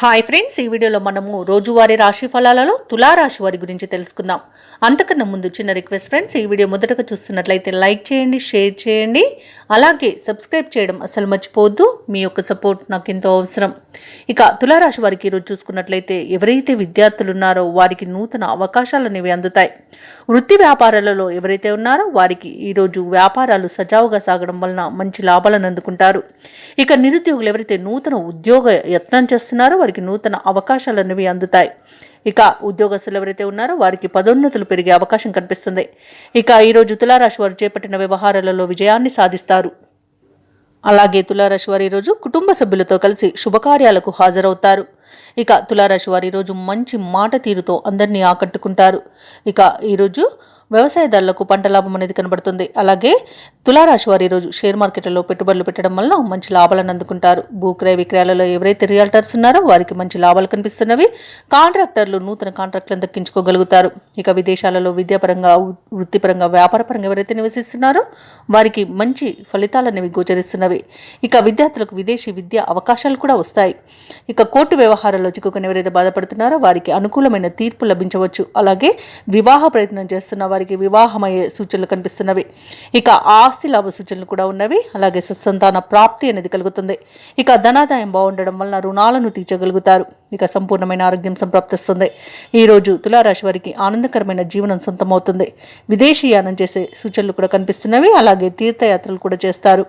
Hi friends, ఈ వీడియోలో మనము రోజువారీ రాశి ఫలాలలో తులారాశి వారి గురించి తెలుసుకుందాం. అంతకన్నా ముందు చిన్న రిక్వెస్ట్ ఫ్రెండ్స్, ఈ వీడియో మొదటగా చూస్తున్నట్లయితే లైక్ చేయండి, షేర్ చేయండి, అలాగే సబ్స్క్రైబ్ చేయడం అసలు మర్చిపోవద్దు. మీ యొక్క సపోర్ట్ నాకు ఎంతో అవసరం. ఇక తులారాశి వారికి ఈరోజు చూసుకున్నట్లయితే ఎవరైతే విద్యార్థులు ఉన్నారో వారికి నూతన అవకాశాలు అనేవి అందుతాయి. వృత్తి వ్యాపారాలలో ఎవరైతే ఉన్నారో వారికి ఈరోజు వ్యాపారాలు సజావుగా సాగడం వలన మంచి లాభాలను అందుకుంటారు. ఇక నిరుద్యోగులు ఎవరైతే నూతన ఉద్యోగ యత్నం చేస్తున్నారో వారికి నూతన అవకాశాలు అనేవి అందుతాయి. ఇక ఉద్యోగస్తులు ఎవరైతే ఉన్నారో వారికి పదోన్నతులు పెరిగే అవకాశం కనిపిస్తుంది. ఇక ఈరోజు తులారాశి వారు చేపట్టిన వ్యవహారాలలో విజయాన్ని సాధిస్తారు. అలాగే తులారాశి వారు ఈరోజు కుటుంబ సభ్యులతో కలిసి శుభకార్యాలకు హాజరవుతారు. ఇక తులారాశి వారు ఈరోజు మంచి మాట తీరుతో అందరినీ ఆకట్టుకుంటారు. ఇక ఈరోజు వ్యవసాయదారులకు పంట లాభం అనేది కనబడుతుంది. అలాగే తులారాశి వారు ఈరోజు షేర్ మార్కెట్లలో పెట్టుబడులు పెట్టడం వలన మంచి లాభాలను అందుకుంటారు. భూక్రయ విక్రయాలలో ఎవరైతే రియల్టర్స్ ఉన్నారో వారికి మంచి లాభాలు కనిపిస్తున్నవి. కాంట్రాక్టర్లు నూతన కాంట్రాక్టులను దక్కించుకోగలుగుతారు. ఇక విదేశాలలో విద్యాపరంగా, వృత్తిపరంగా, వ్యాపారపరంగా ఎవరైతే నివసిస్తున్నారో వారికి మంచి ఫలితాలు అనేవి గోచరిస్తున్నవి. ఇక విద్యార్థులకు విదేశీ విద్యా అవకాశాలు కూడా వస్తాయి. ఇక కోర్టు వ్యవహారాల్లో చిక్కుకొని ఎవరైతే బాధపడుతున్నారో వారికి అనుకూలమైన తీర్పు లభించవచ్చు. అలాగే వివాహ ప్రయత్నం చేస్తున్న వారికి వివాహమయ్యే సూచనలు కనిపిస్తున్నవి. ఇక ఆస్తి లాభ సూచనలు కూడా ఉన్నవి. అలాగే సుసంతాన ప్రాప్తి అనేది కలుగుతుంది. ఇక ధనాదాయం బాగుండడం వలన రుణాలను తీర్చగలుగుతారు. ఇక సంపూర్ణమైన ఆరోగ్యం సంప్రాప్తిస్తుంది. ఈరోజు తులారాశి వారికి ఆనందకరమైన జీవనం సొంతమవుతుంది. విదేశీయానం చేసే సూచనలు కూడా కనిపిస్తున్నవి. అలాగే తీర్థయాత్రలు కూడా చేస్తారు.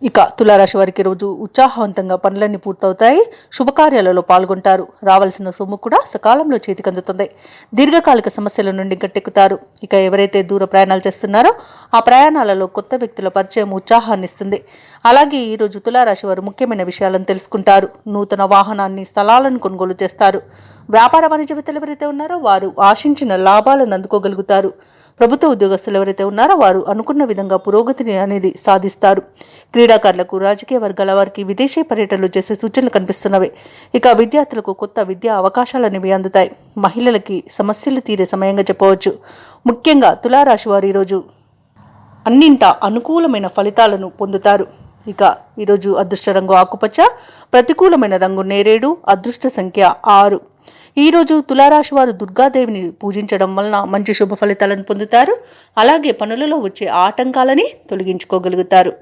ఇక తులారాశి వారికి రోజు ఉత్సాహవంతంగా పనులన్నీ పూర్తవుతాయి. శుభకార్యాలలో పాల్గొంటారు. రావాల్సిన సొమ్ము కూడా సకాలంలో చేతికి అందుతుంది. దీర్ఘకాలిక సమస్యల నుండి గట్టెక్కుతారు. ఇక ఎవరైతే దూర ప్రయాణాలు చేస్తున్నారో ఆ ప్రయాణాలలో కొత్త వ్యక్తుల పరిచయం ఉత్సాహాన్ని ఇస్తుంది. అలాగే ఈరోజు తులారాశి వారు ముఖ్యమైన విషయాలను తెలుసుకుంటారు. నూతన వాహనాన్ని, స్థలాలను కొనుగోలు చేస్తారు. వ్యాపార వాణిజ్యవేత్తలు ఎవరైతే ఉన్నారో వారు ఆశించిన లాభాలను అందుకోగలుగుతారు. ప్రభుత్వ ఉద్యోగస్తులు ఎవరైతే ఉన్నారో వారు అనుకున్న విధంగా పురోగతిని అనేది సాధిస్తారు. క్రీడాకారులకు, రాజకీయ వర్గాల వారికి విదేశీ పర్యటనలు చేసే సూచనలు కనిపిస్తున్నవి. ఇక విద్యార్థులకు కొత్త విద్యా అవకాశాలు అనేవి అందుతాయి. మహిళలకి సమస్యలు తీరే సమయంగా చెప్పవచ్చు. ముఖ్యంగా తులారాశి వారు ఈరోజు అన్నింటా అనుకూలమైన ఫలితాలను పొందుతారు. ఇక ఈరోజు అదృష్ట రంగు ఆకుపచ్చ, ప్రతికూలమైన రంగు నేరేడు, అదృష్ట సంఖ్య 6. ఈరోజు తులారాశి వారు దుర్గాదేవిని పూజించడం వలన మంచి శుభ ఫలితాలను పొందుతారు. అలాగే పనులలో వచ్చే ఆటంకాలని తొలగించుకోగలుగుతారు.